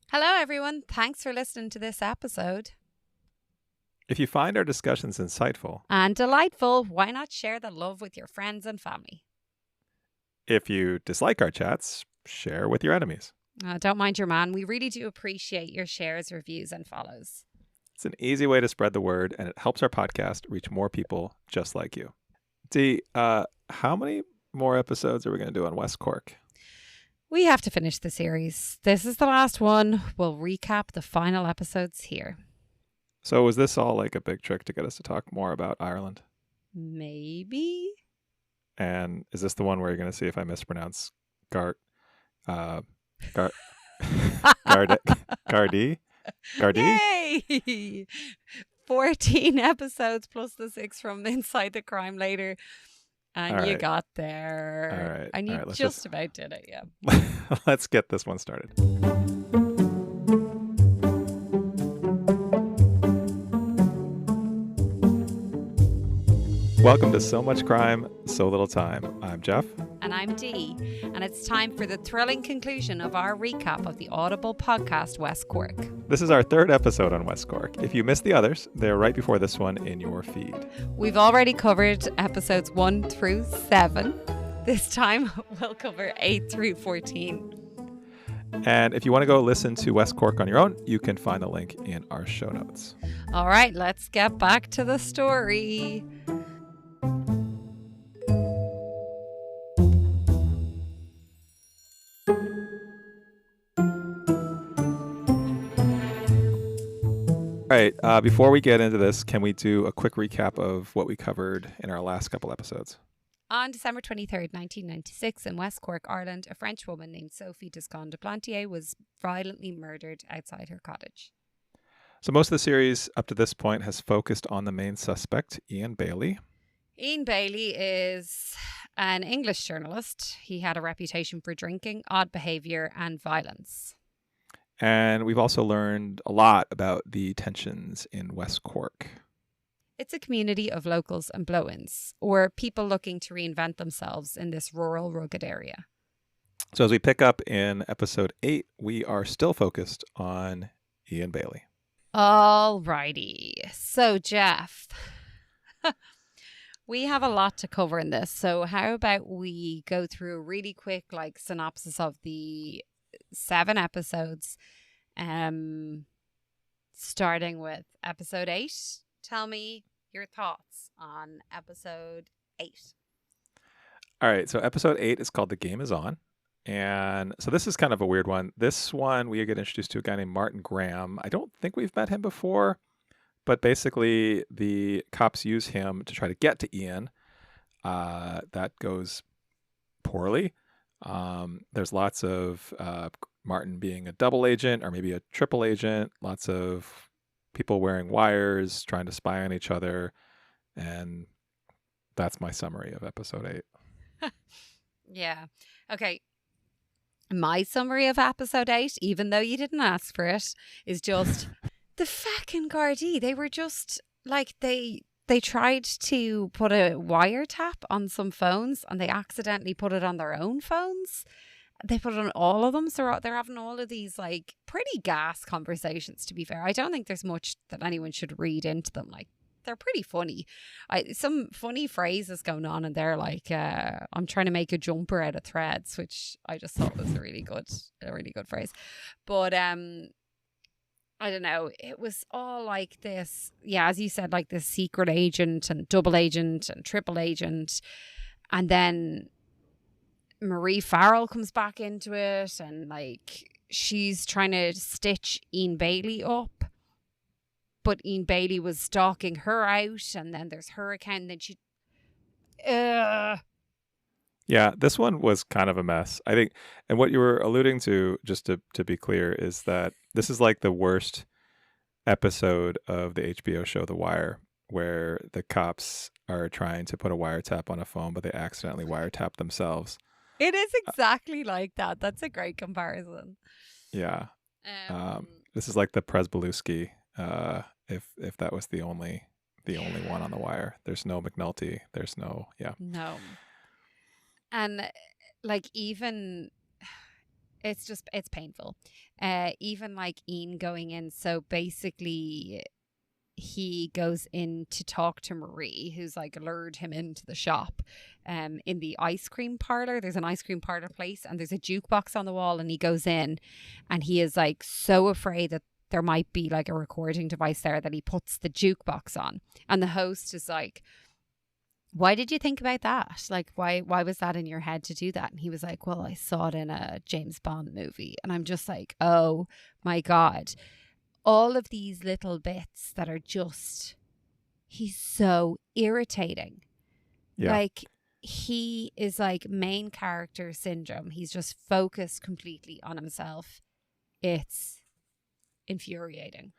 Hello, everyone. Thanks for listening to this episode. If you find our discussions insightful and delightful, why not share the love with your friends and family? If you dislike our chats, share with your enemies. Don't mind your man. We really do appreciate your shares, reviews, and follows. It's an easy way to spread the word, and it helps our podcast reach more people just like you. Dee, how many more episodes are we going to do on West Cork? We have to finish the series. This is the last one. We'll recap the final episodes here. So was this all like a big trick to get us to talk more about Ireland? Maybe. And is this the one where you're going to see if I mispronounce Gardaí? Yay! 14 episodes plus the 6 from Inside the Crime Later. And you got there. All right. And you just about did it, yeah. Let's get this one started. Welcome to So Much Crime, So Little Time. I'm Jeff. And I'm Dee. And it's time for the thrilling conclusion of our recap of the Audible podcast, West Cork. This is our third episode on West Cork. If you missed the others, they're right before this one in your feed. We've already covered episodes 1 through 7. This time, we'll cover 8 through 14. And if you want to go listen to West Cork on your own, you can find the link in our show notes. All right, let's get back to the story. All right, before we get into this, can we do a quick recap of what we covered in our last couple episodes? On December 23rd, 1996, in West Cork, Ireland, a French woman named Sophie Toscan du Plantier was violently murdered outside her cottage. So most of the series up to this point has focused on the main suspect, Ian Bailey. Ian Bailey is an English journalist. He had a reputation for drinking, odd behaviour and violence. And we've also learned a lot about the tensions in West Cork. It's a community of locals and blow-ins, or people looking to reinvent themselves in this rural, rugged area. So as we pick up in episode 8, we are still focused on Ian Bailey. All righty. So, Jeff, we have a lot to cover in this. So how about we go through a really quick synopsis of the 7 episodes, starting with episode 8. Tell me your thoughts on episode 8. All right, so episode 8 is called The Game Is On. And so this is kind of a weird one. This one, we get introduced to a guy named Martin Graham. I don't think we've met him before, but basically the cops use him to try to get to Ian. That goes poorly. There's lots of Martin being a double agent or maybe a triple agent, lots of people wearing wires, trying to spy on each other. And that's my summary of episode 8. Yeah. Okay. My summary of episode 8, even though you didn't ask for it, is just the fucking Gardaí. They were just they tried to put a wiretap on some phones and they accidentally put it on their own phones. They put it on all of them. So they're having all of these pretty gas conversations, to be fair. I don't think there's much that anyone should read into them. They're pretty funny. Some funny phrases going on and they're I'm trying to make a jumper out of threads, which I just thought was a really good phrase. But I don't know. It was all like this. Yeah, as you said, this secret agent and double agent and triple agent. And then Marie Farrell comes back into it and she's trying to stitch Ian Bailey up. But Ian Bailey was stalking her out, and then there's her account, and then she... Yeah, this one was kind of a mess, I think. And what you were alluding to, just to be clear, is that this is the worst episode of the HBO show The Wire, where the cops are trying to put a wiretap on a phone, but they accidentally wiretap themselves. It is exactly like that. That's a great comparison. Yeah. This is like the Presbeluski, if that was the only one on The Wire. There's no McNulty. There's no, yeah. No. And even it's painful. Even like Ian going in. So basically, he goes in to talk to Marie, who's like lured him into the shop. In the ice cream parlor, there's an ice cream parlor place, and there's a jukebox on the wall, and he goes in, and he is like so afraid that there might be like a recording device there that he puts the jukebox on, and the host is like, why did you think about that? Like, why was that in your head to do that? And he was like, well, I saw it in a James Bond movie. And I'm just like, oh my God. All of these little bits that are just, he's so irritating. Yeah. Like, he is like main character syndrome. He's just focused completely on himself. It's infuriating.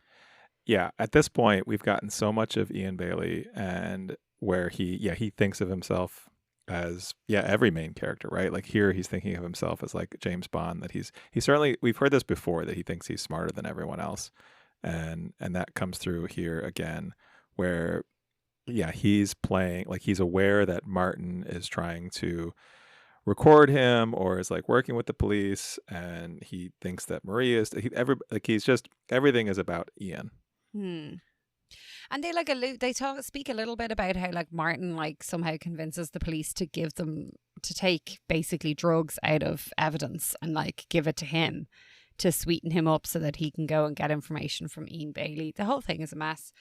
Yeah. At this point, we've gotten so much of Ian Bailey, and where he thinks of himself as every main character, right? Like here he's thinking of himself as like James Bond, that he certainly, we've heard this before, that he thinks he's smarter than everyone else, and that comes through here again, where he's playing like he's aware that Martin is trying to record him or is like working with the police, and he thinks that Marie is he's just, everything is about Ian. And they like speak a little bit about how like Martin like somehow convinces the police to take basically drugs out of evidence and like give it to him to sweeten him up so that he can go and get information from Ian Bailey. The whole thing is a mess.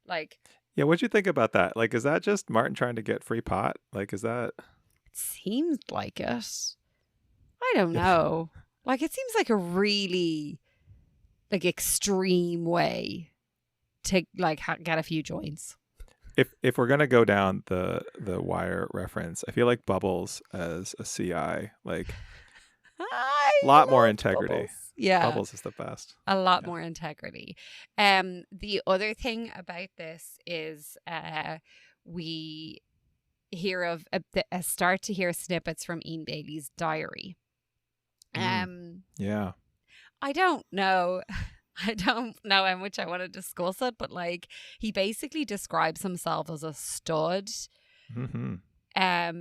Like, yeah, what'd you think about that? Like, is that just Martin trying to get free pot? Like, is that? It seems like it. I don't know. Like, it seems like a really like extreme way to like get a few joints. If we're gonna go down the Wire reference, I feel like Bubbles as a CI, like a lot more integrity. Bubbles. Yeah, Bubbles is the best. A lot more integrity. The other thing about this is we hear of start to hear snippets from Ian Bailey's diary. Yeah. I don't know how much I want to discuss it, but like he basically describes himself as a stud, and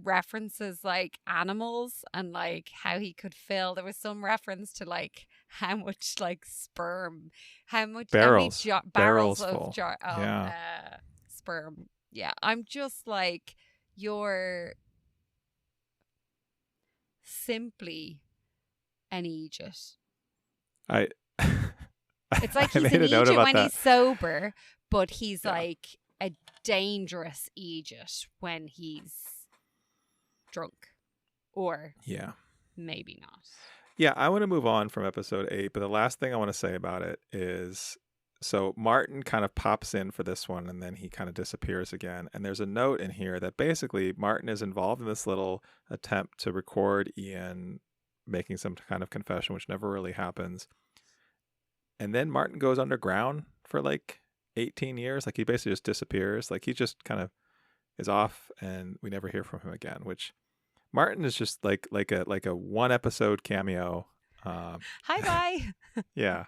references like animals and like how he could fill. There was some reference to like how much like sperm, barrels of sperm. Yeah, I'm just like, you're simply an idiot. It's like he's an idiot when he's sober, but he's like a dangerous idiot when he's drunk, or maybe not. Yeah, I want to move on from episode 8, but the last thing I want to say about it is, so Martin kind of pops in for this one and then he kind of disappears again, and there's a note in here that basically Martin is involved in this little attempt to record Ian making some kind of confession, which never really happens. And then Martin goes underground for like 18 years. Like he basically just disappears. Like he just kind of is off and we never hear from him again, which Martin is just like a one episode cameo. Hi, bye. Yeah.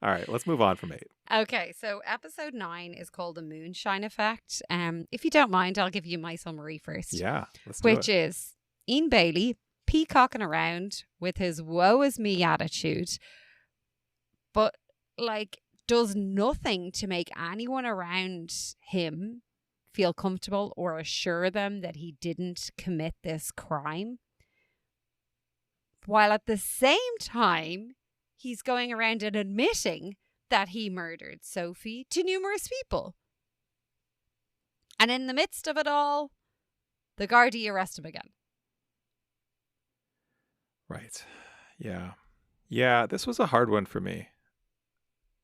All right, let's move on from 8. Okay, so episode 9 is called The Moonshine Effect. If you don't mind, I'll give you my summary first. Yeah, let's do it. Which is Ian Bailey peacocking around with his woe is me attitude, but like does nothing to make anyone around him feel comfortable or assure them that he didn't commit this crime, while at the same time he's going around and admitting that he murdered Sophie to numerous people. And in the midst of it all, the Gardaí arrest him again. Right. Yeah. Yeah, this was a hard one for me.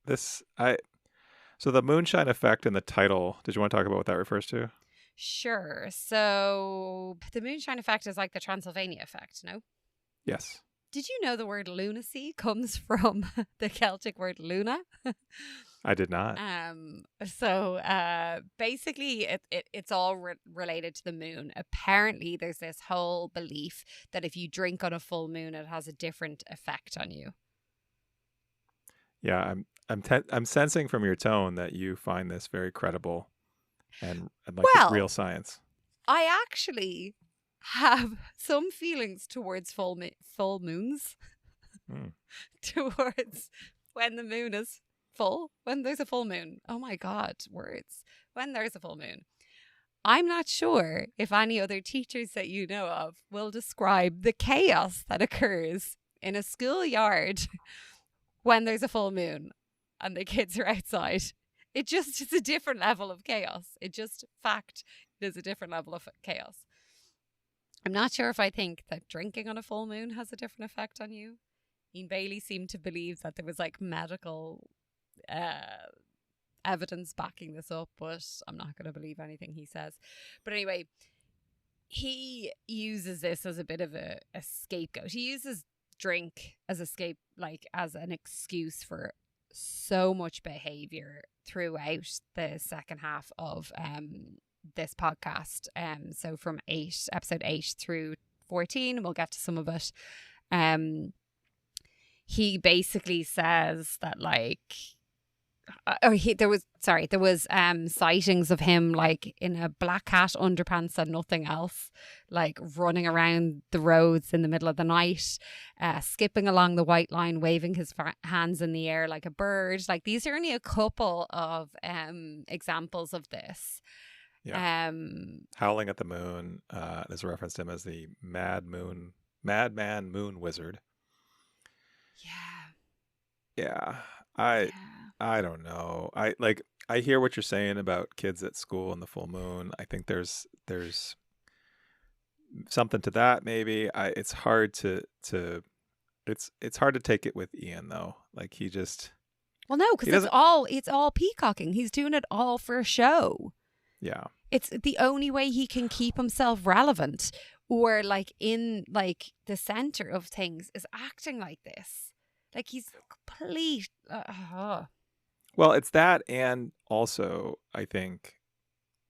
So the moonshine effect in the title, did you want to talk about what that refers to? Sure. So the moonshine effect is like the Transylvania effect, no? Yes. Did you know the word lunacy comes from the Celtic word luna? I did not. So basically it's all related to the moon. Apparently there's this whole belief that if you drink on a full moon, it has a different effect on you. Yeah, I'm sensing from your tone that you find this very credible and like real science. I actually have some feelings towards full moons, towards when the moon is full, when there's a full moon. Oh my God, words. When there's a full moon. I'm not sure if any other teachers that you know of will describe the chaos that occurs in a schoolyard when there's a full moon and the kids are outside. It just is a different level of chaos. There's a different level of chaos. I'm not sure if I think that drinking on a full moon has a different effect on you. Ian Bailey seemed to believe that there was like medical evidence backing this up, but I'm not going to believe anything he says. But anyway, he uses this as a bit of a scapegoat. He uses drink as as an excuse for so much behavior throughout the second half of this podcast. So from episode 8 through 14, we'll get to some of it. He basically says that there was sightings of him like in a black hat, underpants and nothing else, like running around the roads in the middle of the night, skipping along the white line, waving his hands in the air like a bird. Like, these are only a couple of examples of this. Yeah. Howling at the Moon. There's a reference to him as the madman moon wizard. Yeah. I don't know. I hear what you're saying about kids at school and the full moon. I think there's something to that. Maybe it's hard to it's hard to take it with Ian though. Like, he just, well, no, because it's all peacocking. He's doing it all for a show. Yeah. It's the only way he can keep himself relevant or like in like the center of things is acting like this. Like, he's complete. Well, it's that, and also I think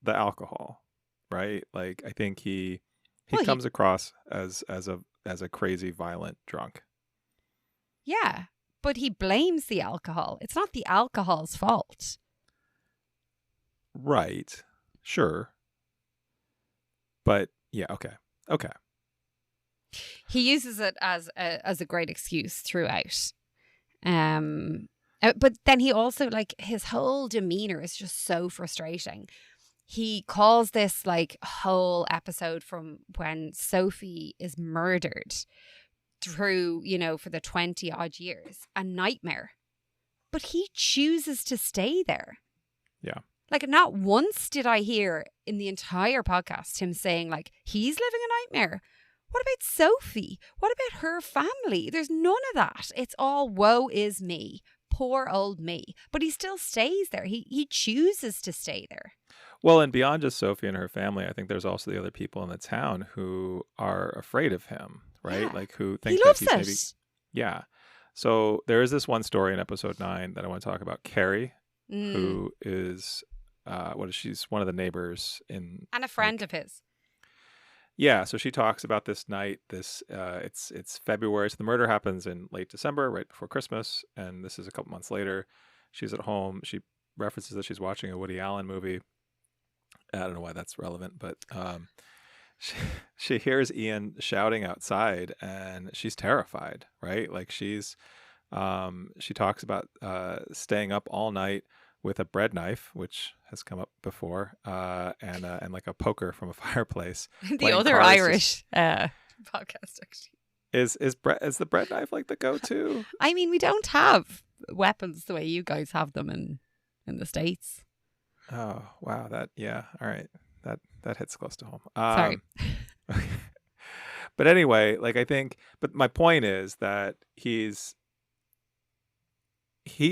the alcohol, right? Like, I think he comes across as a crazy, violent drunk. Yeah, but he blames the alcohol. It's not the alcohol's fault. Right. Sure. But yeah, okay. He uses it as a great excuse throughout. But then he also, like, his whole demeanor is just so frustrating. He calls this like whole episode from when Sophie is murdered through, for the 20 odd years, a nightmare. But he chooses to stay there. Yeah. Like, not once did I hear in the entire podcast him saying like, he's living a nightmare. What about Sophie? What about her family? There's none of that. It's all woe is me. Poor old me. But he still stays there. He chooses to stay there. Well, and beyond just Sophie and her family, I think there's also the other people in the town who are afraid of him, right? Yeah. Like, who think he that loves he's it. maybe... Yeah. So there is this one story in episode 9 that I want to talk about. Carrie, who is she's one of the neighbors in... And a friend of his. Yeah, so she talks about this night. It's February, so the murder happens in late December, right before Christmas, and this is a couple months later. She's at home. She references that she's watching a Woody Allen movie. I don't know why that's relevant, but she hears Ian shouting outside, and she's terrified, right? Like, she talks about staying up all night with a bread knife, which has come up before, and like a poker from a fireplace. The other Irish podcast, actually. Is the bread knife like the go-to? I mean, we don't have weapons the way you guys have them in the States. Oh, wow. All right. That hits close to home. Sorry. But anyway, like, I think, but my point is that he's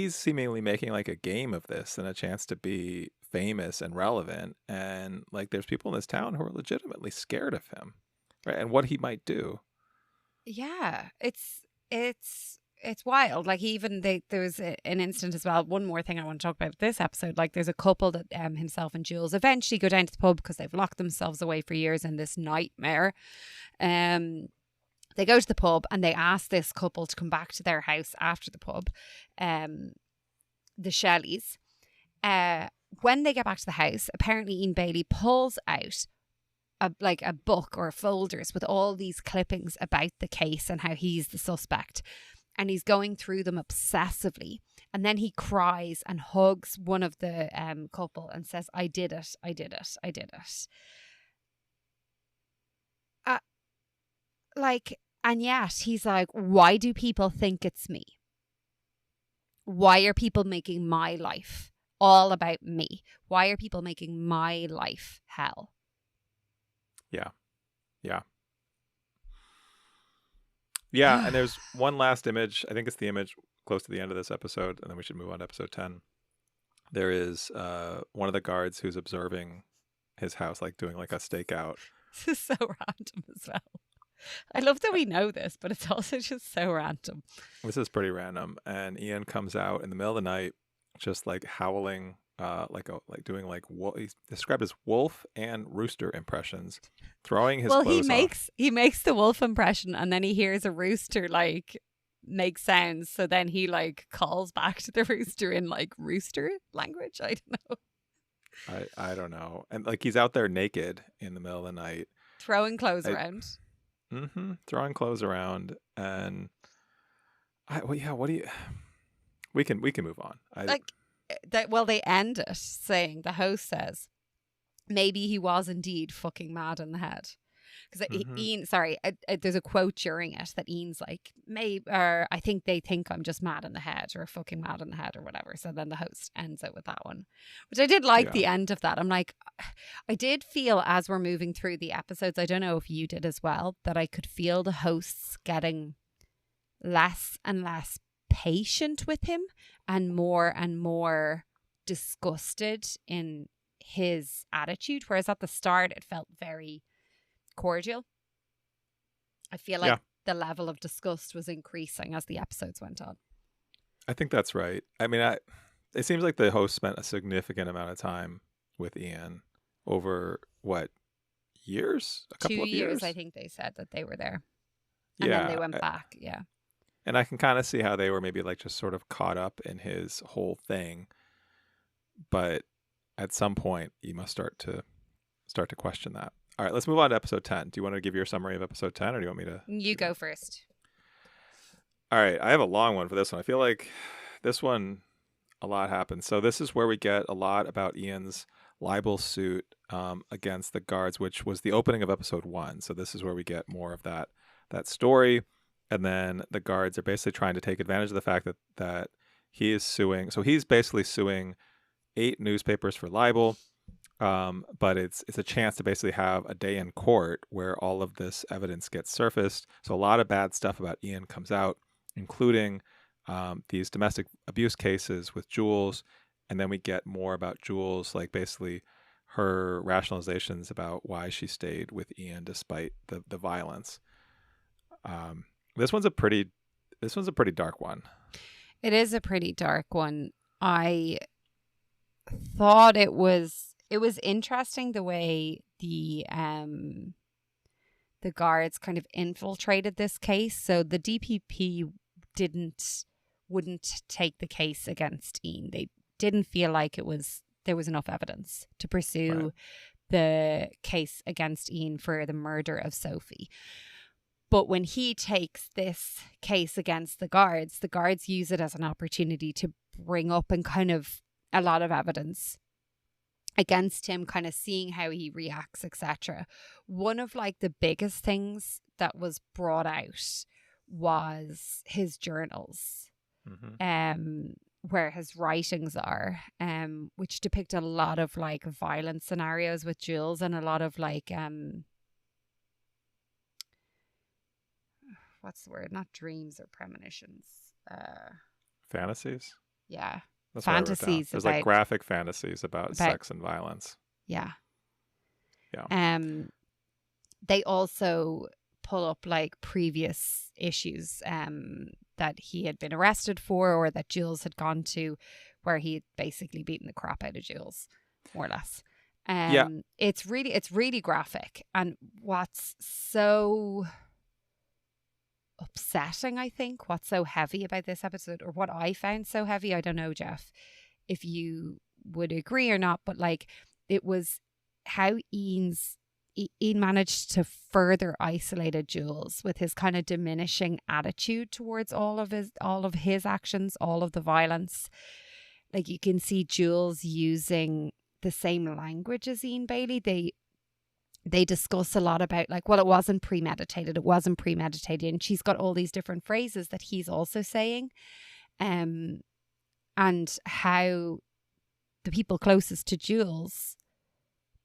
seemingly making like a game of this and a chance to be famous and relevant. And like, there's people in this town who are legitimately scared of him, right? And what he might do. Yeah. It's wild. Like, even there's an incident as well. One more thing I want to talk about this episode. Like, there's a couple that himself and Jules eventually go down to the pub because they've locked themselves away for years in this nightmare. They go to the pub and they ask this couple to come back to their house after the pub, the Shelleys. When they get back to the house, apparently Ian Bailey pulls out a book or folders with all these clippings about the case and how he's the suspect, and he's going through them obsessively, and then he cries and hugs one of the couple and says, I did it, I did it, I did it. And yet he's like, why do people think it's me? Why are people making my life all about me? Why are people making my life hell? Yeah. And there's one last image. I think it's the image close to the end of this episode, and then we should move on to episode 10. There is one of the guards who's observing his house, like doing like a stakeout. This is so random as well. I love that we know this, but it's also just so random. This is pretty random. And Ian comes out in the middle of the night, just like howling, doing like he's described as wolf and rooster impressions, throwing his clothes off. He makes the wolf impression, and then he hears a rooster like make sounds. So then he like calls back to the rooster in like rooster language. I don't know. I don't know. And like he's out there naked in the middle of the night, throwing clothes around. Throwing clothes around, and what do you? We can move on. They end it saying, the host says, maybe he was indeed fucking mad in the head. Because Ian, there's a quote during it that Ian's like, I think they think I'm just mad in the head, or fucking mad in the head, or whatever. So then the host ends it with that one, which I did like the end of that. I'm like, I did feel as we're moving through the episodes, I don't know if you did as well, that I could feel the hosts getting less and less patient with him and more disgusted in his attitude. Whereas at the start, it felt very cordial. I feel like the level of disgust was increasing as the episodes went on. I think that's right. I mean, it seems like the host spent a significant amount of time with Ian over years? A couple of years? 2 years, I think they said that they were there. And then they went back, And I can kind of see how they were maybe like just sort of caught up in his whole thing. But at some point, you must start to question that. All right, let's move on to episode 10. Do you want to give your summary of episode 10, or do you want me to? You go first. All right, I have a long one for this one. I feel like this one, a lot happens. So this is where we get a lot about Ian's libel suit against the guards, which was the opening of episode 1. So this is where we get more of that story. And then the guards are basically trying to take advantage of the fact that he is suing. So he's basically suing 8 newspapers for libel. But it's a chance to basically have a day in court where all of this evidence gets surfaced. So a lot of bad stuff about Ian comes out, including these domestic abuse cases with Jules. And then we get more about Jules, like basically her rationalizations about why she stayed with Ian despite the violence. This one's a pretty dark one. It is a pretty dark one. I thought it was interesting the way the guards kind of infiltrated this case. So the DPP wouldn't take the case against Ian. They didn't feel like there was enough evidence to pursue the case against Ian for the murder of Sophie. But when he takes this case against the guards use it as an opportunity to bring up and kind of a lot of evidence against him, kind of seeing how he reacts, etc. One of like the biggest things that was brought out was his journals, where his writings are, which depict a lot of like violent scenarios with Jules and a lot of like what's the word? Not dreams or premonitions. Fantasies? Yeah. That's fantasies. There's like graphic fantasies about sex and violence. Yeah. Yeah. They also pull up like previous issues that he had been arrested for, or that Jules had gone to, where he had basically beaten the crap out of Jules, more or less. It's really graphic. And what's so upsetting, I think, what's so heavy about this episode, or what I found so heavy, I don't know, Jeff, if you would agree or not, but like it was how Ian's Ian managed to further isolate Jules with his kind of diminishing attitude towards all of his actions, all of the violence. Like you can see Jules using the same language as Ian Bailey. They discuss a lot about like, well, it wasn't premeditated. And she's got all these different phrases that he's also saying. And how the people closest to Jules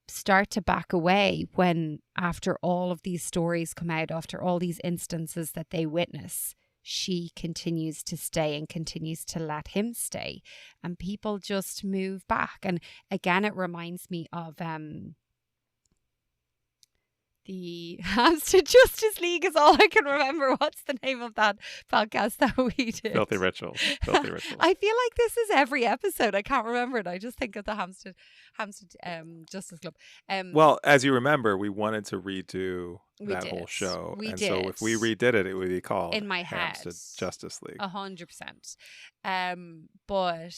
start to back away when, after all of these stories come out, after all these instances that they witness, she continues to stay and continues to let him stay. And people just move back. And again, it reminds me of the Hampstead Justice League is all I can remember. What's the name of that podcast that we did? Filthy Rituals. I feel like this is every episode. I can't remember it. I just think of the Hampstead Justice Club. Well, as you remember, we wanted to redo that whole show. So if we redid it, it would be called in my head Hampstead Justice League. 100%. But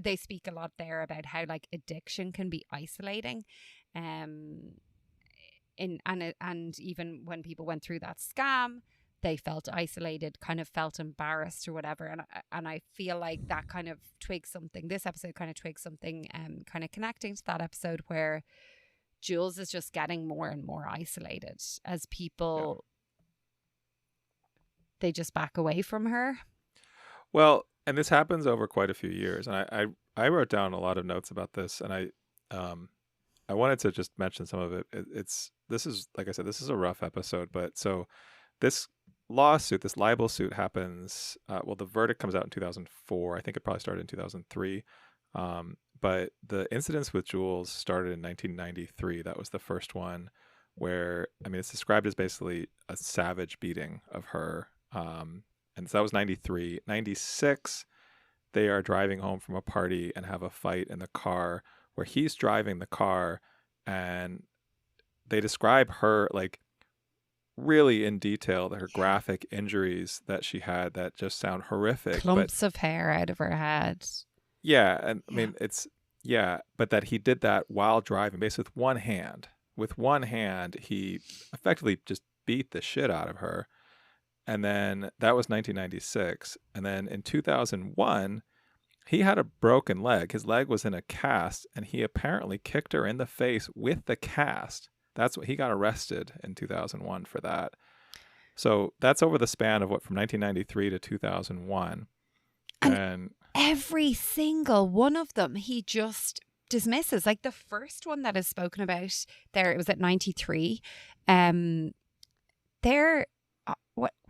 they speak a lot there about how like addiction can be isolating. And even when people went through that scam, they felt isolated, kind of felt embarrassed or whatever. And I feel like that kind of twigs something. This episode kind of twigs something, kind of connecting to that episode where Jules is just getting more and more isolated as people, they just back away from her. Well, and this happens over quite a few years. And I wrote down a lot of notes about this, and I wanted to just mention some of it. This is, like I said, this is a rough episode, but so this lawsuit, this libel suit happens, the verdict comes out in 2004. I think it probably started in 2003. But the incidents with Jules started in 1993. That was the first one where, I mean, it's described as basically a savage beating of her. And so that was 93. 96, they are driving home from a party and have a fight in the car where he's driving the car, and they describe her like really in detail, her graphic injuries that she had that just sound horrific. Clumps of hair out of her head. Yeah. And I mean, but that he did that while driving, basically with one hand. With one hand, he effectively just beat the shit out of her. And then that was 1996. And then in 2001, he had a broken leg. His leg was in a cast, and he apparently kicked her in the face with the cast. That's what he got arrested in 2001 for that. So that's over the span of from 1993 to 2001. And every single one of them, he just dismisses. Like the first one that is spoken about there, it was at 93. When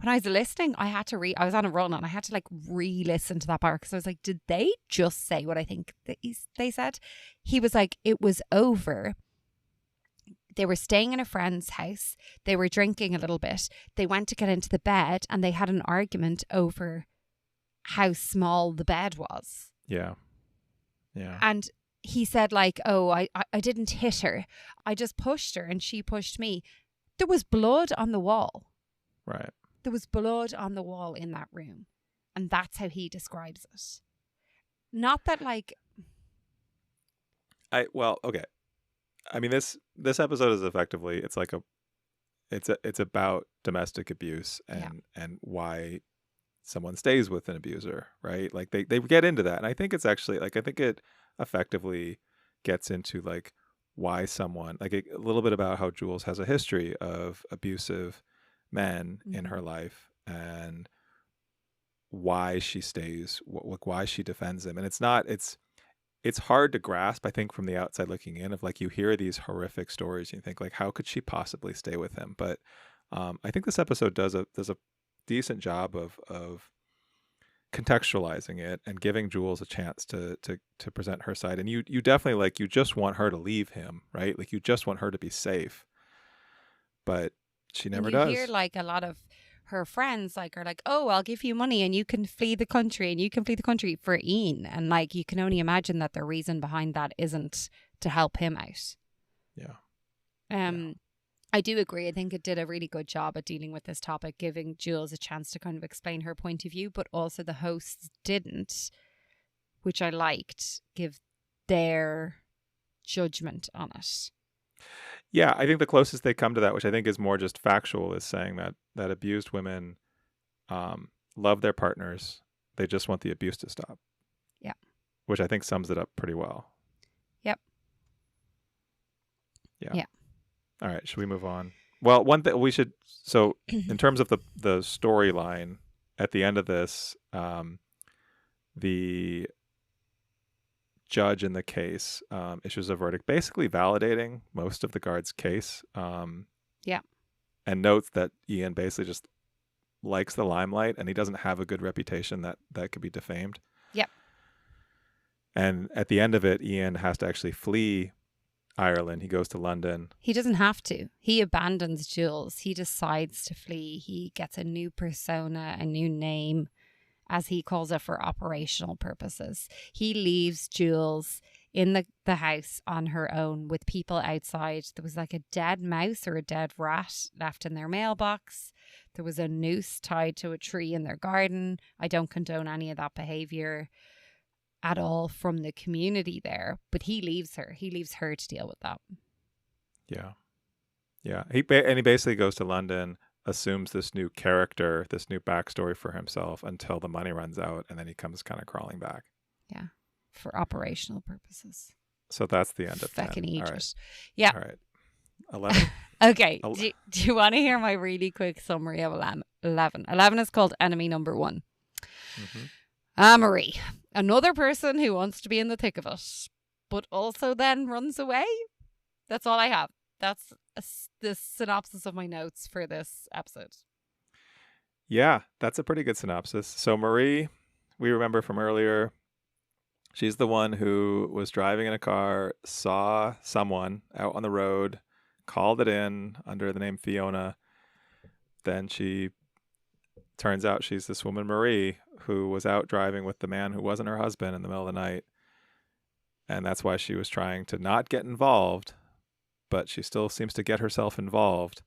I was listening, I was on a run and I had to like re-listen to that part because I was like, did they just say what I think they said? He was like, it was over. They were staying in a friend's house. They were drinking a little bit. They went to get into the bed and they had an argument over how small the bed was. Yeah. Yeah. And he said like, oh, I didn't hit her. I just pushed her and she pushed me. There was blood on the wall. Right. There was blood on the wall in that room. And that's how he describes it. Not that like... okay. I mean, this episode is effectively, it's about domestic abuse and why someone stays with an abuser, right? Like they get into that. And I think it's actually I think it effectively gets into like why someone, like a little bit about how Jules has a history of abusive men in her life and why she stays, why she defends him. And it's hard to grasp, I think, from the outside looking in, of like you hear these horrific stories and you think like, how could she possibly stay with him? But I think this episode does a decent job of contextualizing it and giving Jules a chance to present her side. And you definitely you just want her to leave him, right? Like you just want her to be safe, but she never does. You hear like a lot of her friends are like, oh, I'll give you money and you can flee the country for Ian. And like, you can only imagine that the reason behind that isn't to help him out. Yeah. I do agree. I think it did a really good job at dealing with this topic, giving Jules a chance to kind of explain her point of view, but also the hosts didn't, which I liked, give their judgment on it. Yeah, I think the closest they come to that, which I think is more just factual, is saying that abused women love their partners. They just want the abuse to stop. Yeah. Which I think sums it up pretty well. Yep. Yeah. Yeah. All right. Should we move on? Well, one thing we should. So, in terms of the storyline at the end of this, the judge in the case issues a verdict, basically validating most of the guard's case. Yeah. And notes that Ian basically just likes the limelight, and he doesn't have a good reputation that could be defamed. Yep. And at the end of it, Ian has to actually flee Ireland. He goes to London. He doesn't have to. He abandons Jules. He decides to flee. He gets a new persona, a new name, as he calls it, for operational purposes. He leaves Jules in the house on her own with people outside. There was like a dead mouse or a dead rat left in their mailbox. There was a noose tied to a tree in their garden. I don't condone any of that behavior at all from the community there, but he leaves her. He leaves her to deal with that. Yeah. Yeah. He basically goes to London, assumes this new character, this new backstory for himself until the money runs out, and then he comes kind of crawling back. Yeah. For operational purposes. So that's the end of Fucking 10. Egypt. All right. Yeah. All right. 11. Okay. Do you want to hear my really quick summary of 11? 11 is called Enemy Number 1. Mm-hmm. Marie, another person who wants to be in the thick of it, but also then runs away. That's all I have. That's the synopsis of my notes for this episode. Yeah, that's a pretty good synopsis. So Marie, we remember from earlier, she's the one who was driving in a car, saw someone out on the road, called it in under the name Fiona. Then turns out she's this woman, Marie, who was out driving with the man who wasn't her husband in the middle of the night. And that's why she was trying to not get involved, but she still seems to get herself involved.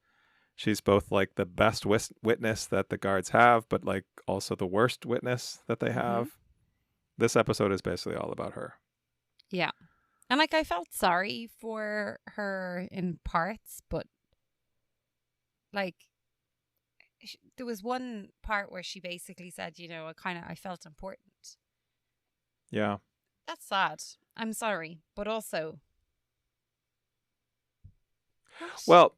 She's both like the best witness that the guards have, but like also the worst witness that they have. Mm-hmm. This episode is basically all about her. Yeah. And like I felt sorry for her in parts, but like there was one part where she basically said, you know, I felt important. Yeah. That's sad. I'm sorry, but also. Well,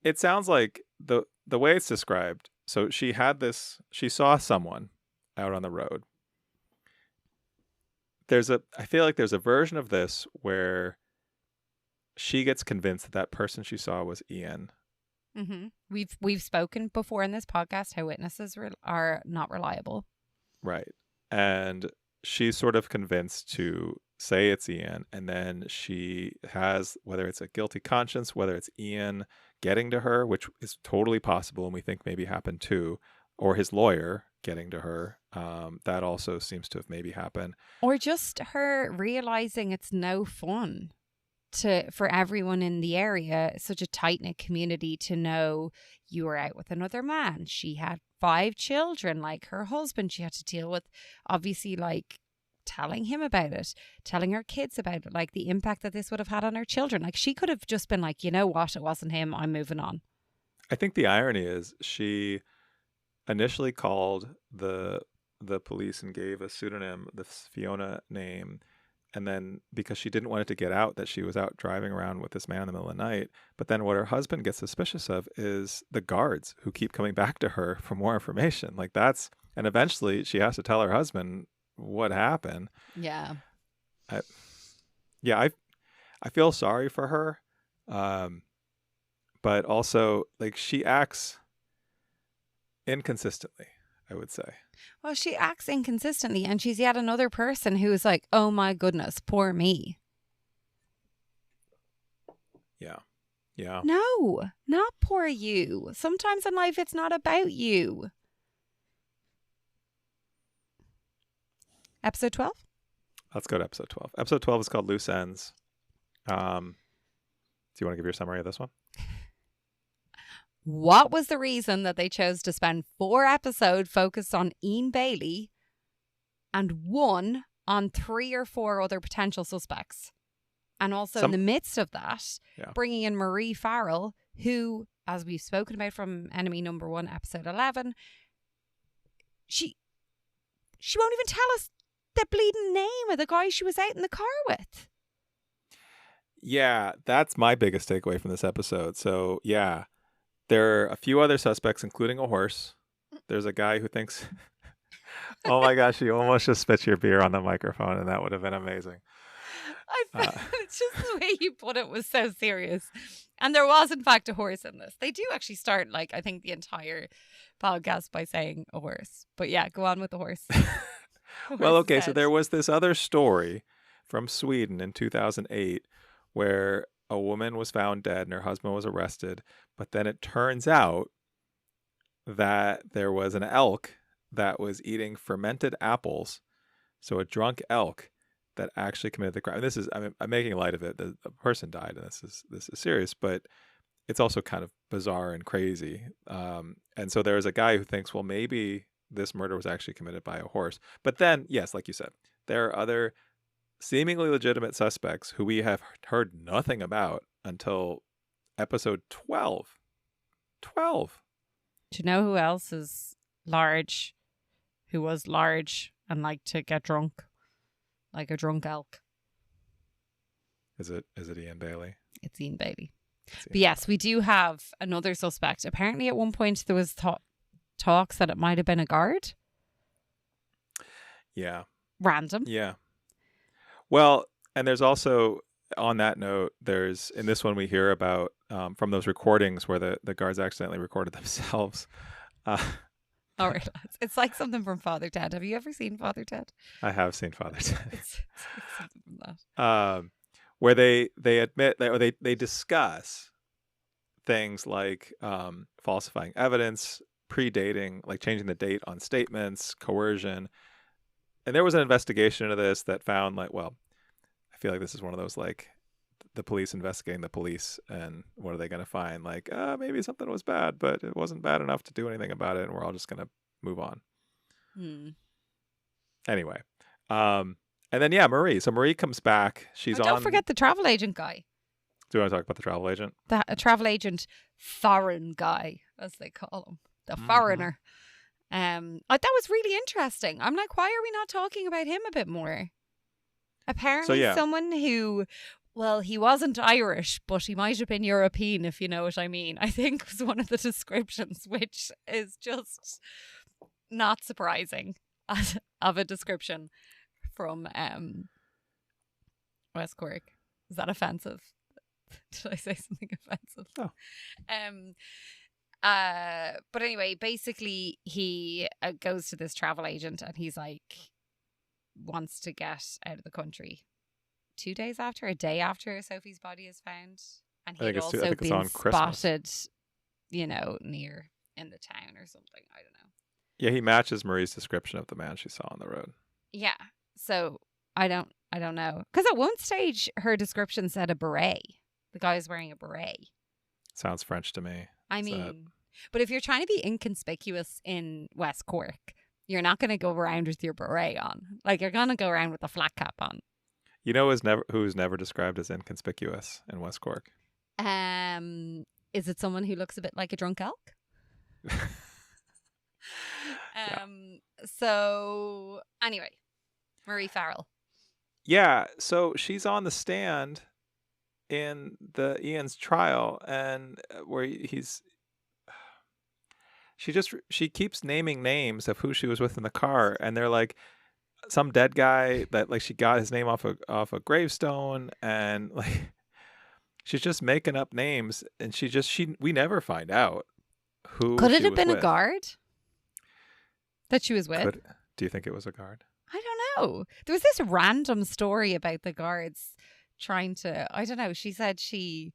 it sounds like the way it's described. So she saw someone out on the road. I feel like there's a version of this where she gets convinced that person she saw was Ian. Mm-hmm. We've spoken before in this podcast how witnesses are not reliable. Right. And she's sort of convinced to say it's Ian, and then she has, whether it's a guilty conscience, whether it's Ian getting to her, which is totally possible and we think maybe happened too, or his lawyer getting to her. That also seems to have maybe happened. Or just her realizing it's no fun for everyone in the area, such a tight-knit community, to know you were out with another man. She had 5 children, like her husband she had to deal with, obviously, like telling him about it, telling her kids about it, like the impact that this would have had on her children. Like she could have just been like, you know what, it wasn't him, I'm moving on. I think the irony is she initially called the police and gave a pseudonym, the Fiona name, and then because she didn't want it to get out that she was out driving around with this man in the middle of the night. But then what her husband gets suspicious of is the guards who keep coming back to her for more information. Like and eventually she has to tell her husband what happened. Yeah. I feel sorry for her. But also like she acts inconsistently, I would say. Well, she acts inconsistently, and she's yet another person who is like, oh my goodness, poor me. Yeah. No, not poor you. Sometimes in life it's not about you. Episode 12? Let's go to episode 12. Episode 12 is called Loose Ends. Do you want to give your summary of this one? What was the reason that they chose to spend 4 episodes focused on Ian Bailey and 1 on 3 or 4 other potential suspects? And also in the midst of that, Yeah. bringing in Marie Farrell, who, as we've spoken about from Enemy Number 1, episode 11, she won't even tell us the bleeding name of the guy she was out in the car with. Yeah, that's my biggest takeaway from this episode. So, yeah, there are a few other suspects, including a horse. There's a guy who thinks, oh my gosh, you almost just spit your beer on the microphone, and that would have been amazing. It's just the way you put it was so serious. And there was, in fact, a horse in this. They do actually start, like, I think the entire podcast by saying a horse. But yeah, go on with the horse. Well, okay, so there was this other story from Sweden in 2008 where a woman was found dead and her husband was arrested. But then it turns out that there was an elk that was eating fermented apples. So a drunk elk that actually committed the crime. And this is, I'm making light of it. The person died, and this is serious, but it's also kind of bizarre and crazy. And so there's a guy who thinks, well, maybe this murder was actually committed by a horse. But then, yes, like you said, there are other seemingly legitimate suspects who we have heard nothing about until episode 12. 12. Do you know who else is large, who was large and liked to get drunk? Like a drunk elk. Is it Ian Bailey? It's Ian Bailey. But yes, we do have another suspect. Apparently at one point there was talks that it might have been a guard. Yeah. Random. Yeah. Well, and there's also, on that note, there's, in this one we hear about from those recordings where the guards accidentally recorded themselves. All right, it's like something from Father Ted. Have you ever seen Father Ted? I have seen Father Ted. It's like something from that. Where they admit that, or they discuss things like falsifying evidence, predating, like changing the date on statements, coercion. And there was an investigation into this that found, like, well, I feel like this is one of those, like, the police investigating the police, and what are they going to find? Like, maybe something was bad, but it wasn't bad enough to do anything about it, and we're all just going to move on. Anyway, and then Marie. So Marie comes back. She's on. Don't forget the travel agent guy. Do you want to talk about the travel agent? A travel agent, foreign guy, as they call him, the foreigner. That was really interesting. I'm like, why are we not talking about him a bit more? Apparently, someone who. Well, he wasn't Irish, but he might have been European, if you know what I mean. I think was one of the descriptions, which is just not surprising of a description from West Cork. Is that offensive? Did I say something offensive? No. But anyway, basically he goes to this travel agent and he's like, wants to get out of the country. 2 days after, a day after Sophie's body is found, and he'd also been spotted, near in the town or something. I don't know. Yeah, he matches Marie's description of the man she saw on the road. Yeah, so I don't know, because at one stage her description said a beret. The guy was wearing a beret. Sounds French to me. I mean, but if you're trying to be inconspicuous in West Cork, you're not going to go around with your beret on. Like, you're going to go around with a flat cap on. You know who's never described as inconspicuous in West Cork? Is it someone who looks a bit like a drunk elk? So anyway, Marie Farrell. Yeah, so she's on the stand in the Ian's trial, and where she keeps naming names of who she was with in the car, and they're like some dead guy that, like, she got his name off a gravestone, and like she's just making up names, and we never find out who. Could it have been a guard that she was with? Do you think it was a guard? I don't know. There was this random story about the guards trying to, I don't know, she said the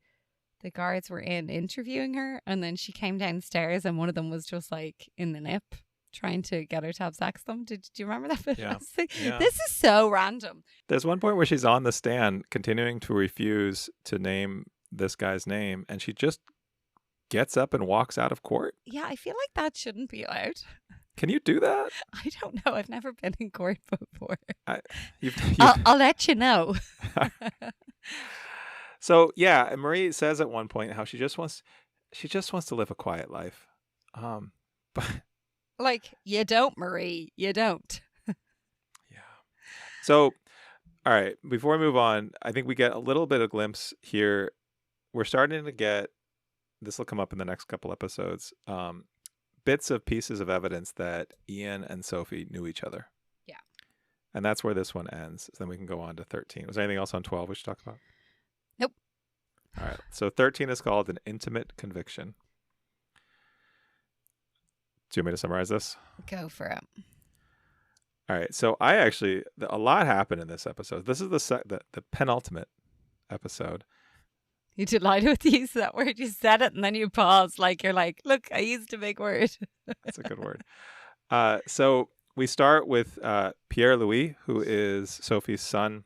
guards were interviewing her, and then she came downstairs and one of them was just like in the nip trying to get her to have sex with them. Do you remember that bit? Yeah. This is so random. There's one point where she's on the stand continuing to refuse to name this guy's name, and she just gets up and walks out of court. Yeah, I feel like that shouldn't be allowed. Can you do that? I don't know. I've never been in court before. I'll let you know. So yeah, and Marie says at one point how she just wants to live a quiet life. But Like, you don't, Marie. You don't. yeah. So all right, before we move on, I think we get a little bit of glimpse here. We're starting to get, this will come up in the next couple episodes, bits of pieces of evidence that Ian and Sophie knew each other. Yeah. And that's where this one ends. So then we can go on to 13. Was there anything else on 12 we should talk about? Nope. All right. So 13 is called an intimate conviction. Do you want me to summarize this? Go for it. All right. So I actually, a lot happened in this episode. This is the penultimate episode. You delighted to use that word? You said it and then you paused like you're like, look, I used a big word. That's a good word. So we start with Pierre Louis, who is Sophie's son.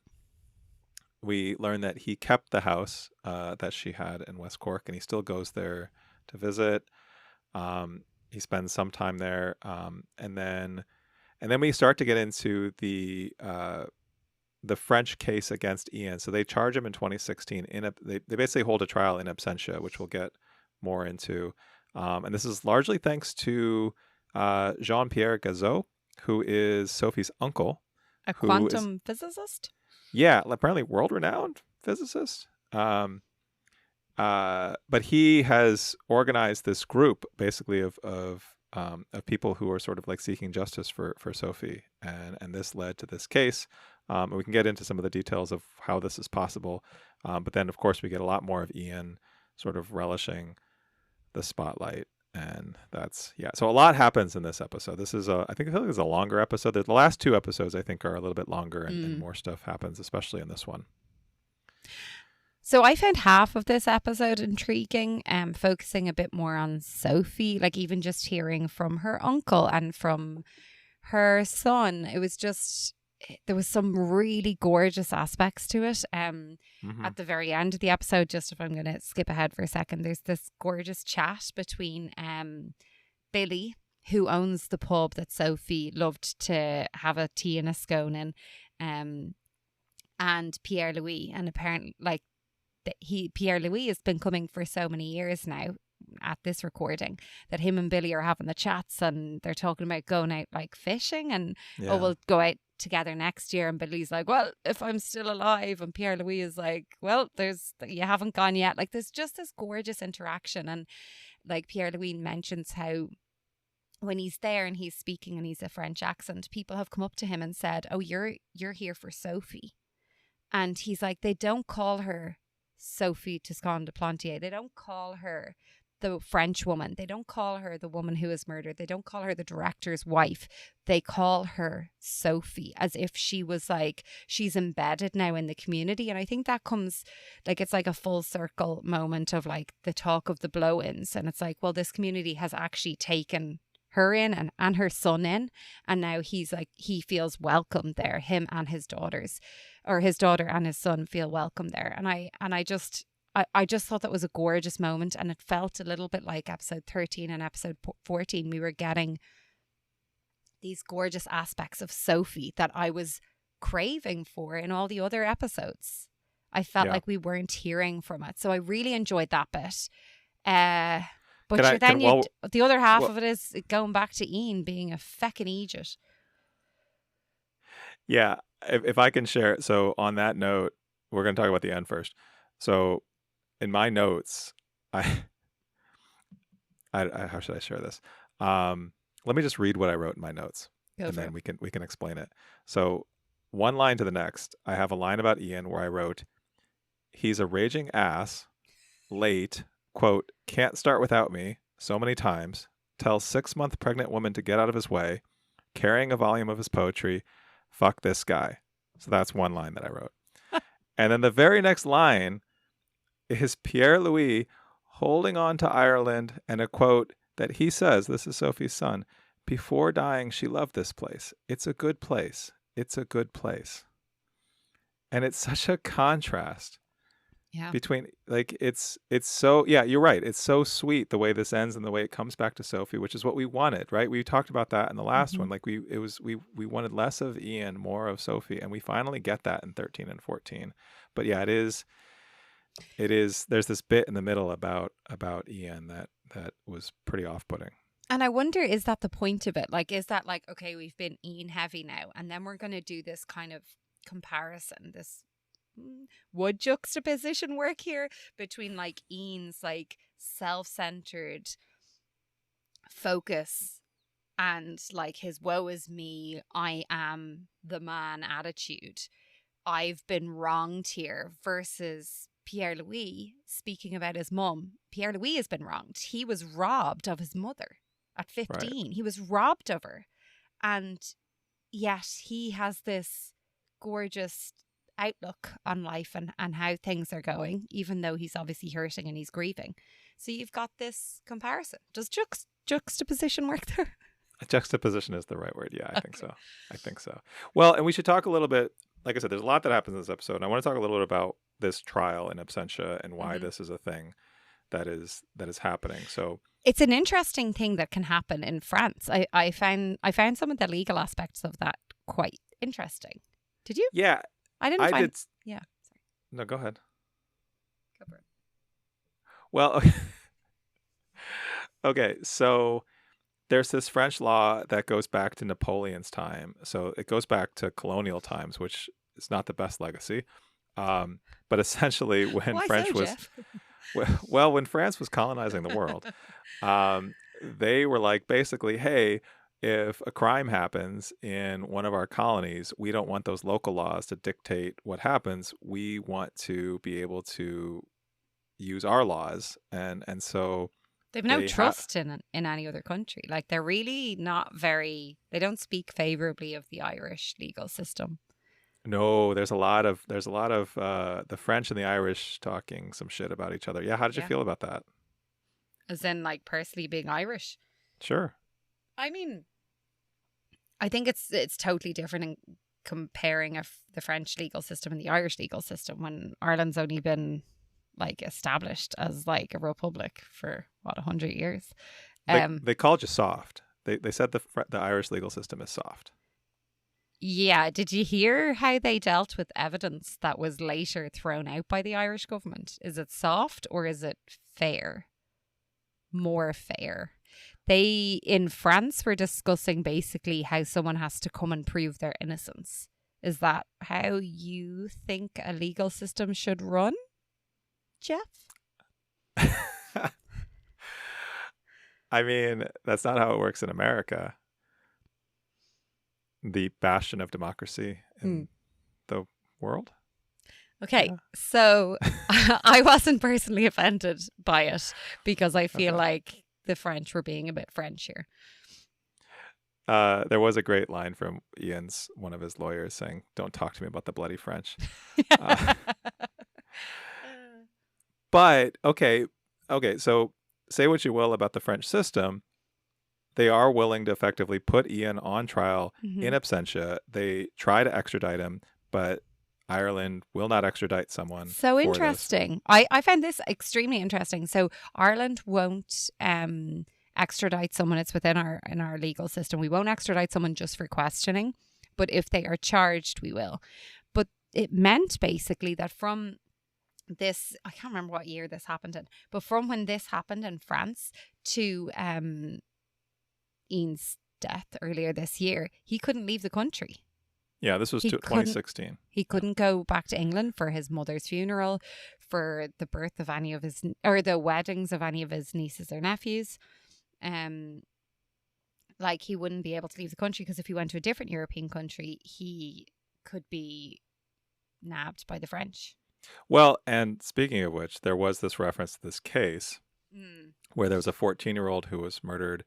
We learn that he kept the house that she had in West Cork, and he still goes there to visit. He spends some time there, and then we start to get into the French case against Ian. So they charge him in 2016. They basically hold a trial in absentia, which we'll get more into. And this is largely thanks to Jean-Pierre Gazot, who is Sophie's uncle. A quantum physicist? Yeah, apparently world-renowned physicist. But he has organized this group basically of people who are sort of like seeking justice for Sophie. And this led to this case. And we can get into some of the details of how this is possible. But then, of course, we get a lot more of Ian sort of relishing the spotlight. And that's, yeah. So a lot happens in this episode. This is, I feel like it's a longer episode. The last two episodes, I think, are a little bit longer and more stuff happens, especially in this one. So I found half of this episode intriguing, focusing a bit more on Sophie, like even just hearing from her uncle and from her son. It was just, there was some really gorgeous aspects to it. At the very end of the episode, just if I'm going to skip ahead for a second, there's this gorgeous chat between Billy, who owns the pub that Sophie loved to have a tea and a scone in, and Pierre Louis. And apparently, like, Pierre Louis has been coming for so many years now at this recording that him and Billy are having the chats and they're talking about going out like fishing and we'll go out together next year. And Billy's like, well, if I'm still alive, and Pierre Louis is like, well, you haven't gone yet. Like, there's just this gorgeous interaction. And like Pierre Louis mentions how when he's there and he's speaking and he's a French accent, people have come up to him and said, oh, you're here for Sophie. And he's like, they don't call her Sophie Toscan du Plantier. They don't call her the French woman. They don't call her the woman who was murdered. They don't call her the director's wife. They call her Sophie, as if she was like, she's embedded now in the community. And I think that comes, like, it's like a full circle moment of like the talk of the blow-ins. And it's like, well, this community has actually taken her in and her son in, and now he's like, he feels welcome there, him and his daughters, or his daughter and his son feel welcome there. And I just thought that was a gorgeous moment, and it felt a little bit like episode 13 and episode 14. We were getting these gorgeous aspects of Sophie that I was craving for in all the other episodes. I felt like we weren't hearing from it, so I really enjoyed that bit. But the other half of it is going back to Ian being a feckin' Egypt. Yeah, if I can share. So on that note, we're going to talk about the end first. So in my notes, I how should I share this? Let me just read what I wrote in my notes, and then we can explain it. So one line to the next, I have a line about Ian where I wrote, he's a raging ass, late, quote, can't start without me, so many times, tells 6-month pregnant woman to get out of his way, carrying a volume of his poetry, fuck this guy. So that's one line that I wrote. And then the very next line is Pierre Louis holding on to Ireland and a quote that he says, this is Sophie's son, before dying, she loved this place. It's a good place. It's a good place. And it's such a contrast Yeah. between, like, it's so, yeah, you're right. It's so sweet the way this ends and the way it comes back to Sophie, which is what we wanted, right? We talked about that in the last one. Like we wanted less of Ian, more of Sophie, and we finally get that in 13 and 14. But yeah, it is there's this bit in the middle about Ian that was pretty off-putting. And I wonder, is that the point of it? Like, is that like, okay, we've been Ian heavy now, and then we're going to do this kind of comparison, this would juxtaposition work here between like Ian's like self-centered focus and like his woe is me, I am the man attitude, I've been wronged here, versus Pierre-Louis speaking about his mum. Pierre-Louis has been wronged. He was robbed of his mother at 15. Right. He was robbed of her. And yet he has this gorgeous outlook on life and how things are going, even though he's obviously hurting and he's grieving. So you've got this comparison. Does juxtaposition work there? Juxtaposition is the right word. Yeah, I think so. Well, and we should talk a little bit, like I said, there's a lot that happens in this episode. And I want to talk a little bit about this trial in absentia and why this is a thing that is happening. So it's an interesting thing that can happen in France. I found some of the legal aspects of that quite interesting. Did you? Yeah. I did. Yeah. Sorry. No, go ahead. Go for it. Well, okay. Okay, so there's this French law that goes back to Napoleon's time. So it goes back to colonial times, which is not the best legacy. But essentially, when when France was colonizing the world, they were like, basically, hey, if a crime happens in one of our colonies, we don't want those local laws to dictate what happens. We want to be able to use our laws, and so they've no trust in any other country. Like, they're really not very. They don't speak favorably of the Irish legal system. No, there's a lot of the French and the Irish talking some shit about each other. Yeah, how did you feel about that? As in, like, personally being Irish? Sure. I mean, I think it's totally different in comparing the French legal system and the Irish legal system when Ireland's only been like established as like a republic for 100 years. They called you soft. They said the Irish legal system is soft. Yeah. Did you hear how they dealt with evidence that was later thrown out by the Irish government? Is it soft or is it fair? More fair. They, in France, were discussing basically how someone has to come and prove their innocence. Is that how you think a legal system should run, Jeff? I mean, that's not how it works in America. The bastion of democracy in the world. Okay, so I wasn't personally offended by it because I feel like the French were being a bit French here. There was a great line from one of his lawyers saying, "Don't talk to me about the bloody French." But okay. So say what you will about the French system, they are willing to effectively put Ian on trial in absentia. They try to extradite him, but Ireland will not extradite someone. So interesting. I found this extremely interesting. So Ireland won't extradite someone. It's within our legal system. We won't extradite someone just for questioning, but if they are charged, we will. But it meant basically that from this, I can't remember what year this happened in, but from when this happened in France to Ian's death earlier this year, he couldn't leave the country. Yeah, this was 2016. He couldn't go back to England for his mother's funeral, for the birth of any of his, or the weddings of any of his nieces or nephews. Like, he wouldn't be able to leave the country because if he went to a different European country, he could be nabbed by the French. Well, and speaking of which, there was this reference to this case where there was a 14-year-old who was murdered.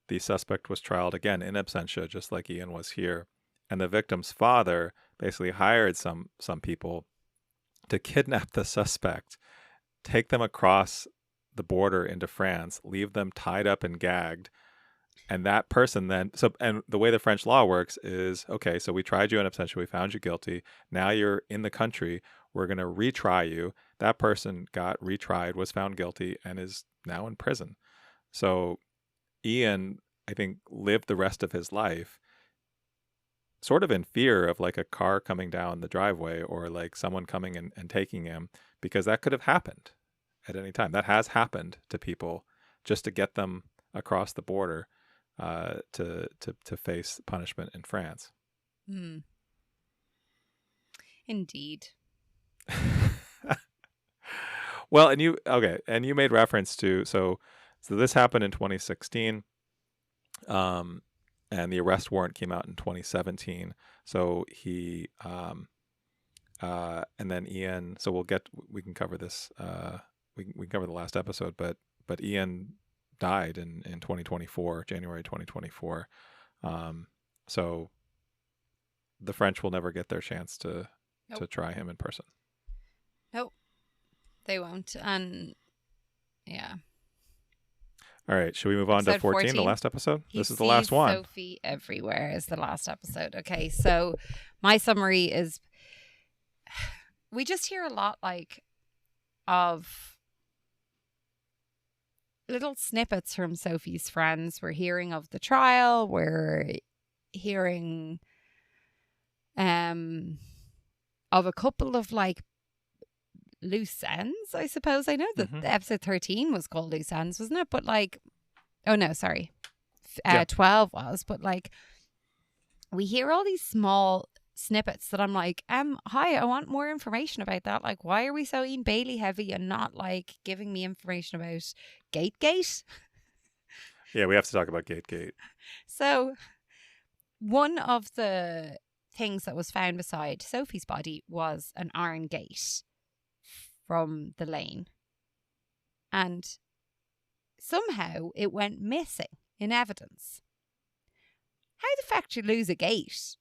The suspect was trialed again in absentia, just like Ian was here. And the victim's father basically hired some people to kidnap the suspect, take them across the border into France, leave them tied up and gagged. And that person then, and the way the French law works is, okay, so we tried you in absentia, we found you guilty. Now you're in the country. We're going to retry you. That person got retried, was found guilty, and is now in prison. So Ian, I think, lived the rest of his life sort of in fear of like a car coming down the driveway or like someone coming and taking him, because that could have happened at any time. That has happened to people just to get them across the border to face punishment in France. Indeed. Well, and you made reference to so this happened in 2016, and the arrest warrant came out in 2017. So he and then Ian. So we can cover this. We can cover the last episode, but Ian died in 2024, January 2024. So the French will never get their chance to try him in person. Nope, they won't. And yeah. All right, should we move on to 14, the last episode? This is the last one. Sophie everywhere is the last episode. Okay, so my summary is, we just hear a lot like of little snippets from Sophie's friends. We're hearing of the trial. We're hearing of a couple of like loose ends, I suppose. I know that episode 13 was called Loose Ends, wasn't it? But like, oh no, sorry. 12 was, but like, we hear all these small snippets that I'm like, hi, I want more information about that. Like, why are we so Ian Bailey heavy and not like giving me information about Gate? Yeah, we have to talk about Gate. So one of the things that was found beside Sophie's body was an iron gate from the lane, and somehow it went missing in evidence. How the fuck do you lose a gate?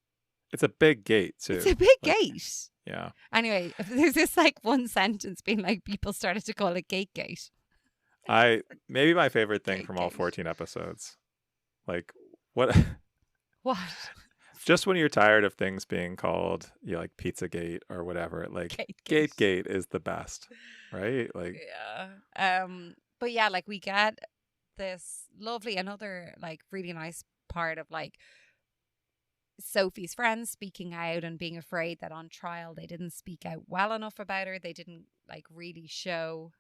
It's a big gate too. It's a big gate. Yeah. Anyway, there's this like one sentence being like, people started to call it gate. Maybe my favorite thing from all 14 episodes. Like what? Just when you're tired of things being called, like Pizzagate or whatever, like Gate is the best, right? Like, yeah. But yeah, like we get this lovely, another like really nice part of like Sophie's friends speaking out and being afraid that on trial they didn't speak out well enough about her. They didn't like really show.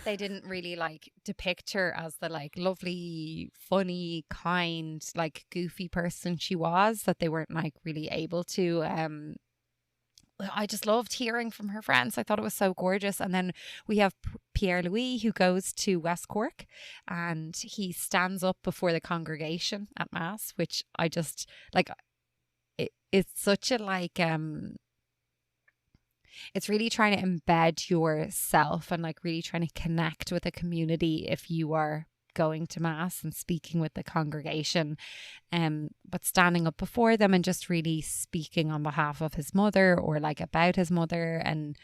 They didn't really like depict her as the like lovely, funny, kind, like goofy person she was, that they weren't like really able to. I just loved hearing from her friends. I thought it was so gorgeous. And then we have Pierre Louis, who goes to West Cork and he stands up before the congregation at Mass, which I just like. It's such a like it's really trying to embed yourself and like really trying to connect with a community if you are going to Mass and speaking with the congregation, but standing up before them and just really speaking on behalf of his mother or like about his mother. And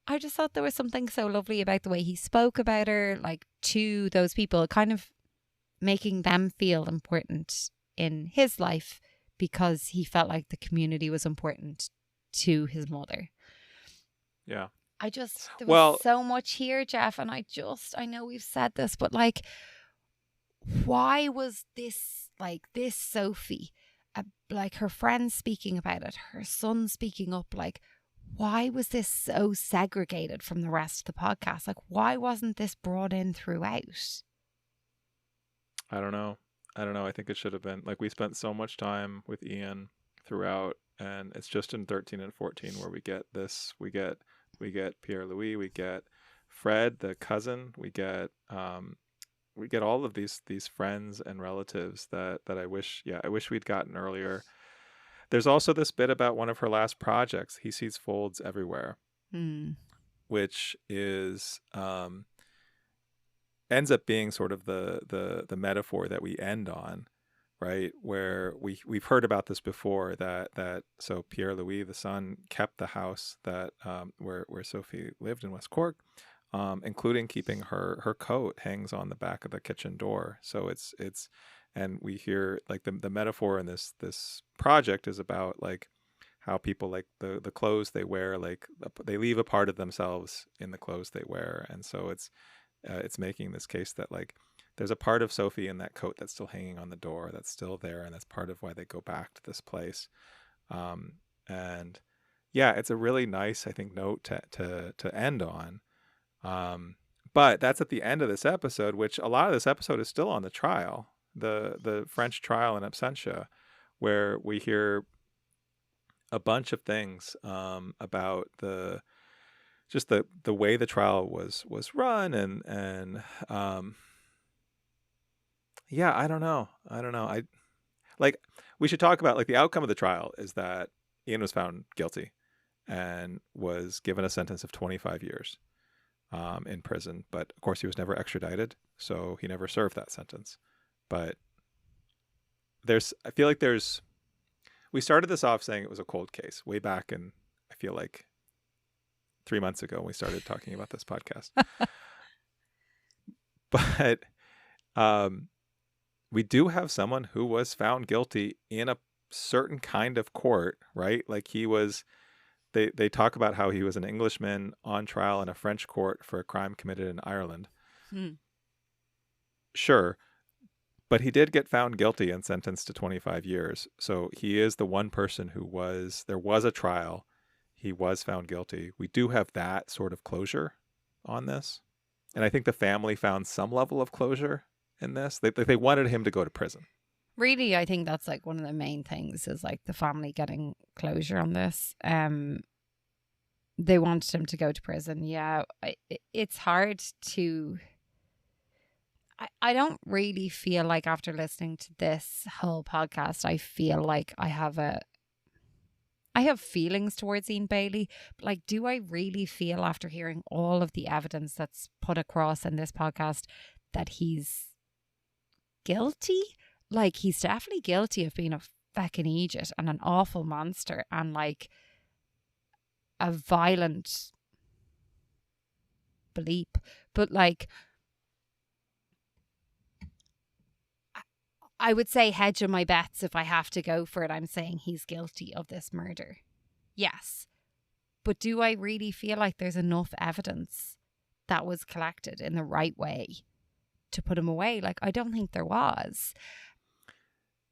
I just thought there was something so lovely about the way he spoke about her, like to those people, kind of making them feel important in his life because he felt like the community was important to his mother. Yeah. There was so much here, Jeff, and I know we've said this, but like, why was this Sophie, like her friends speaking about it, her son speaking up, like, why was this so segregated from the rest of the podcast? Like, why wasn't this brought in throughout? I don't know. I think it should have been. Like, we spent so much time with Ian throughout, and it's just in 13 and 14 where we get this. We get Pierre Louis, we get Fred, the cousin, we get all of these friends and relatives that I wish we'd gotten earlier. There's also this bit about one of her last projects. He sees folds everywhere, which is ends up being sort of the metaphor that we end on, right? Where we've heard about this before, that so Pierre Louis, the son, kept the house that where Sophie lived in West Cork, including keeping her coat hangs on the back of the kitchen door. So it's and we hear like the metaphor in this project is about like how people like the clothes they wear, like they leave a part of themselves in the clothes they wear. And so it's making this case that like there's a part of Sophie in that coat that's still hanging on the door, that's still there, and that's part of why they go back to this place. And yeah, it's a really nice, I think, note to end on. But that's at the end of this episode, which a lot of this episode is still on the trial, the French trial in absentia, where we hear a bunch of things about the way the trial was run, and yeah, I don't know. We should talk about like the outcome of the trial is that Ian was found guilty and was given a sentence of 25 years in prison. But of course, he was never extradited, so he never served that sentence. But I feel like we started this off saying it was a cold case way back, and I feel like 3 months ago when we started talking about this podcast. But we do have someone who was found guilty in a certain kind of court, right? Like they talk about how he was an Englishman on trial in a French court for a crime committed in Ireland. Sure. But he did get found guilty and sentenced to 25 years. So he is the one person there was a trial. He was found guilty. We do have that sort of closure on this. And I think the family found some level of closure in this. They wanted him to go to prison. Really, I think that's like one of the main things is like the family getting closure on this. They wanted him to go to prison. Yeah, it's hard to... I don't really feel like after listening to this whole podcast, I feel like I have feelings towards Ian Bailey. But like, do I really feel after hearing all of the evidence that's put across in this podcast that he's guilty? Like, he's definitely guilty of being a fucking idiot and an awful monster and like a violent bleep. But like, I would say hedge on my bets if I have to go for it. I'm saying he's guilty of this murder. Yes. But do I really feel like there's enough evidence that was collected in the right way to put him away? Like, I don't think there was.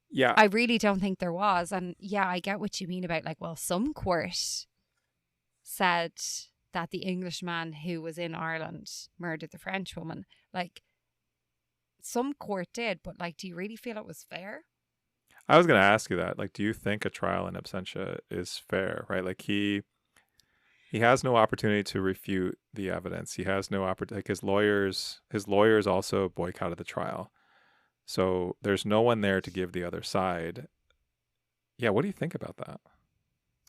Yeah. I really don't think there was. And yeah, I get what you mean about like, well, some court said that the Englishman who was in Ireland murdered the French woman. Like, some court did, but like, do you really feel it was fair? I was going to ask you that. Like, do you think a trial in absentia is fair, right? Like he has no opportunity to refute the evidence. He has no opportunity. Like his lawyers also boycotted the trial. So there's no one there to give the other side. Yeah. What do you think about that?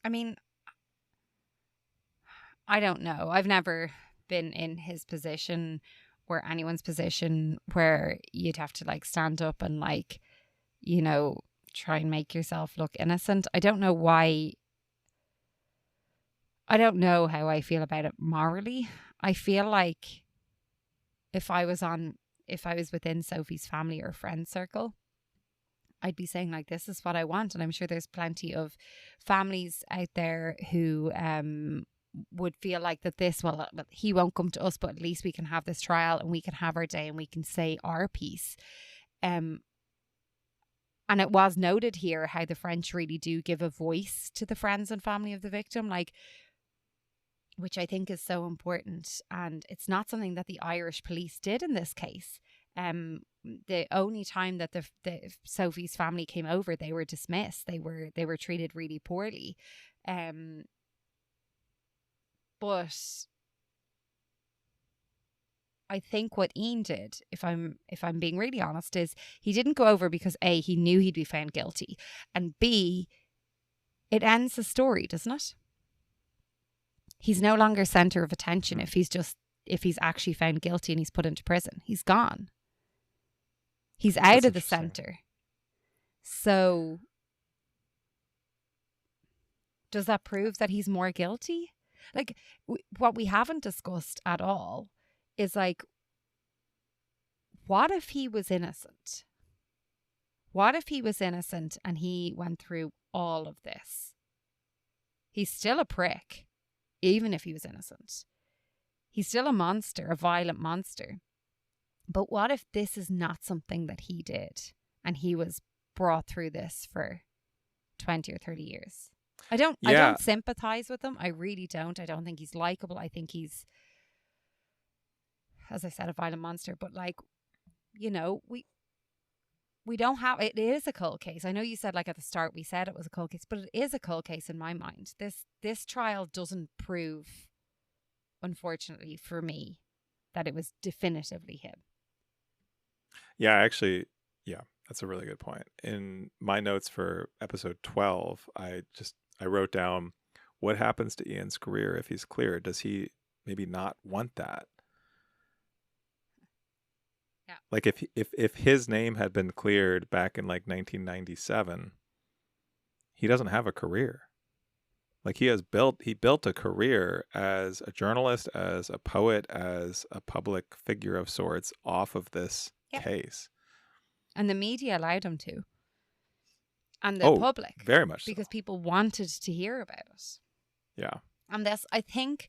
I mean, I don't know. I've never been in his position or anyone's position where you'd have to like stand up and like, you know, try and make yourself look innocent. I don't know why. I don't know how I feel about it morally. I feel like if I was within Sophie's family or friend circle, I'd be saying like, this is what I want. And I'm sure there's plenty of families out there who would feel like that he won't come to us, but at least we can have this trial and we can have our day and we can say our piece. And it was noted here how the French really do give a voice to the friends and family of the victim, like, which I think is so important. And it's not something that the Irish police did in this case. The only time that the Sophie's family came over, they were dismissed. They were treated really poorly. But I think what Ian did, if I'm being really honest, is he didn't go over because A, he knew he'd be found guilty, and B, it ends the story, doesn't it? He's no longer center of attention if he's actually found guilty and he's put into prison. He's gone. He's out of the center. So does that prove that he's more guilty? Like, what we haven't discussed at all is like, what if he was innocent? What if he was innocent and he went through all of this? He's still a prick, even if he was innocent. He's still a monster, a violent monster. But what if this is not something that he did and he was brought through this for 20 or 30 years? I don't sympathize with him. I really don't. I don't think he's likable. I think he's, as I said, a violent monster. But like, you know, we don't have, it is a cold case. I know you said like at the start we said it was a cold case, but it is a cold case in my mind. This trial doesn't prove, unfortunately for me, that it was definitively him. Yeah, actually, that's a really good point. In my notes for episode 12, I wrote down, what happens to Ian's career if he's cleared? Does he maybe not want that? Yeah. Like if his name had been cleared back in like 1997, he doesn't have a career. Like he built a career as a journalist, as a poet, as a public figure of sorts off of this case. And the media allowed him to. And the public. Very much because so. People wanted to hear about it. Yeah. And this, I think,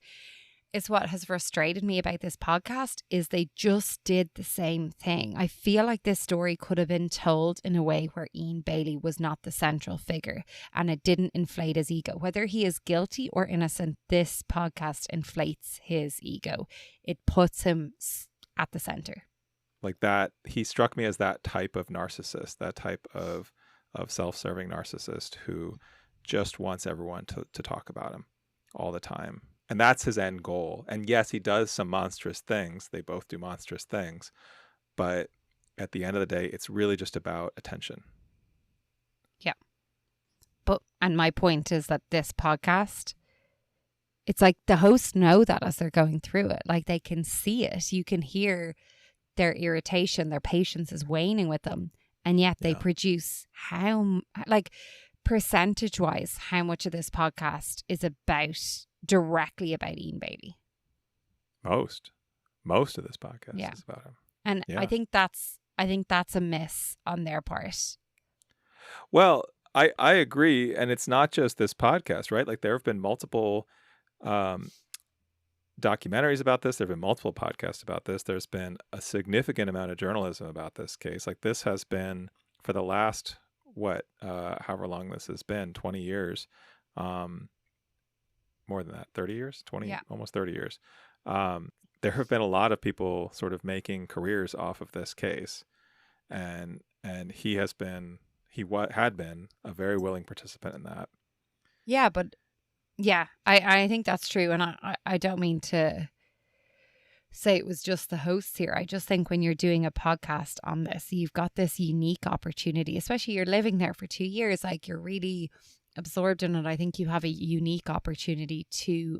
is what has frustrated me about this podcast, is they just did the same thing. I feel like this story could have been told in a way where Ian Bailey was not the central figure and it didn't inflate his ego. Whether he is guilty or innocent, this podcast inflates his ego. It puts him at the center. Like that, he struck me as that type of narcissist, that type of self-serving narcissist who just wants everyone to talk about him all the time. And that's his end goal. And yes, he does some monstrous things. They both do monstrous things. But at the end of the day, it's really just about attention. Yeah. And my point is that this podcast, it's like the hosts know that as they're going through it. Like they can see it. You can hear their irritation, their patience is waning with them. And yet they produce percentage-wise, how much of this podcast is directly about Ian Bailey? Most of this podcast is about him. And I think that's a miss on their part. Well, I agree. And it's not just this podcast, right? Like there have been multiple documentaries about this. There have been multiple podcasts about this. There's been a significant amount of journalism about this case. Like this has been for the last, however long this has been, 20 years, more than that, 30 years, almost 30 years. There have been a lot of people sort of making careers off of this case. And he had been a very willing participant in that. Yeah, but I think that's true. And I don't mean to say it was just the hosts here. I just think when you're doing a podcast on this, you've got this unique opportunity, especially you're living there for 2 years, like you're really absorbed in it. I think you have a unique opportunity to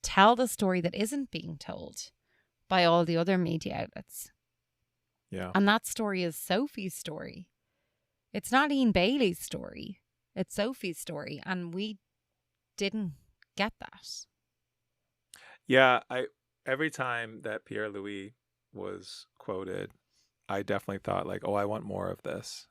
tell the story that isn't being told by all the other media outlets. Yeah. And that story is Sophie's story. It's not Ian Bailey's story. It's Sophie's story. And we didn't get that. Yeah, every time that Pierre-Louis was quoted, I definitely thought like, oh, I want more of this.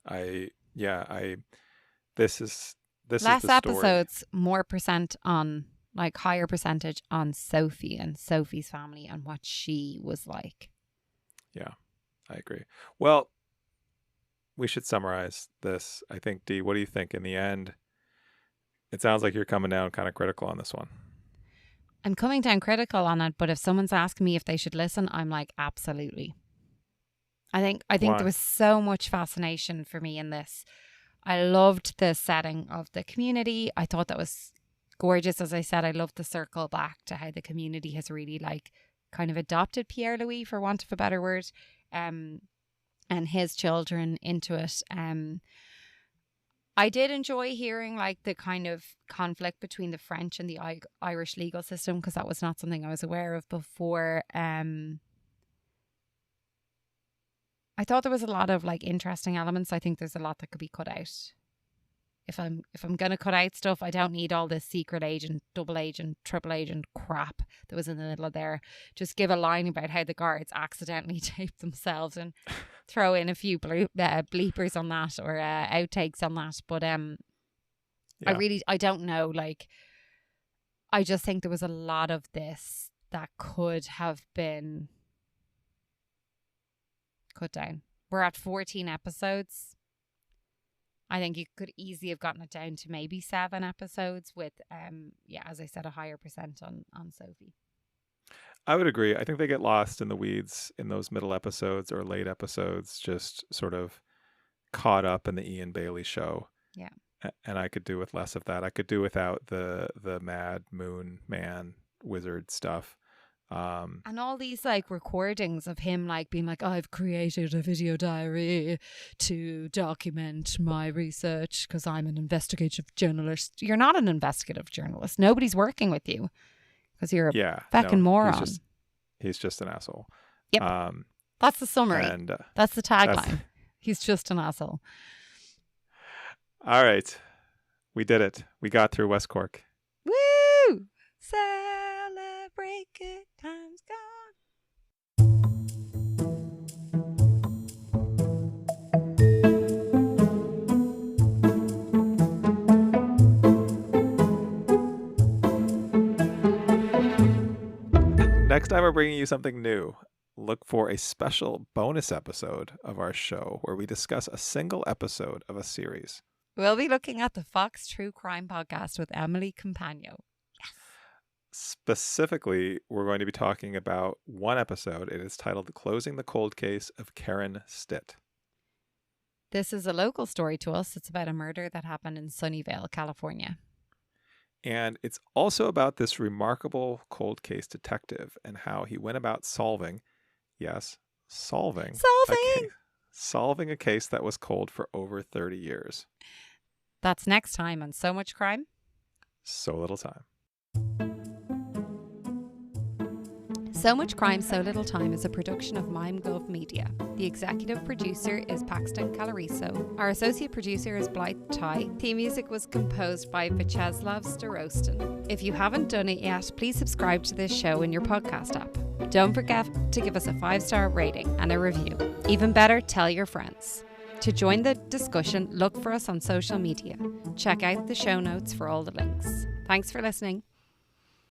This is less the episodes, more percent on, like higher percentage on Sophie and Sophie's family and what she was like. Yeah, I agree. Well, we should summarize this. I think, Dee, what do you think in the end? It sounds like you're coming down kind of critical on this one. I'm coming down critical on it, but if someone's asking me if they should listen, I'm like, absolutely. I think there was so much fascination for me in this. I loved the setting of the community. I thought that was gorgeous. As I said, I loved the circle back to how the community has really like kind of adopted Pierre-Louis, for want of a better word, and his children into it. I did enjoy hearing like the kind of conflict between the French and the Irish legal system, because that was not something I was aware of before. I thought there was a lot of like interesting elements. I think there's a lot that could be cut out. If I'm going to cut out stuff, I don't need all this secret agent, double agent, triple agent crap that was in the middle of there. Just give a line about how the guards accidentally taped themselves and throw in a few bleepers on that or outtakes on that. But I don't know. Like, I just think there was a lot of this that could have been cut down. We're at 14 episodes. I think you could easily have gotten it down to maybe 7 episodes with, as I said, a higher percent on Sophie. I would agree. I think they get lost in the weeds in those middle episodes or late episodes, just sort of caught up in the Ian Bailey show. Yeah. And I could do with less of that. I could do without the mad moon man wizard stuff. And all these like recordings of him like being like, I've created a video diary to document my research because I'm an investigative journalist. You're not an investigative journalist. Nobody's working with you because you're a fucking moron. He's just an asshole. Yep. That's the summary. And that's the tagline. He's just an asshole. All right. We did it. We got through West Cork. Woo! Celebrate good times gone. Next time we're bringing you something new. Look for a special bonus episode of our show where we discuss a single episode of a series. We'll be looking at the Fox True Crime podcast with Emily Compagno. Yes. Specifically, we're going to be talking about one episode. It is titled Closing the Cold Case of Karen Stitt. This is a local story to us. It's about a murder that happened in Sunnyvale, California. And it's also about this remarkable cold case detective and how he went about solving a case that was cold for over 30 years. That's next time on So Much Crime, So Little Time. So Much Crime, So Little Time is a production of MimeGov Media. The executive producer is Paxton Calariso. Our associate producer is Blythe Ty. Theme music was composed by Vyacheslav Starostin. If you haven't done it yet, please subscribe to this show in your podcast app. Don't forget to give us a 5-star rating and a review. Even better, tell your friends. To join the discussion, look for us on social media. Check out the show notes for all the links. Thanks for listening.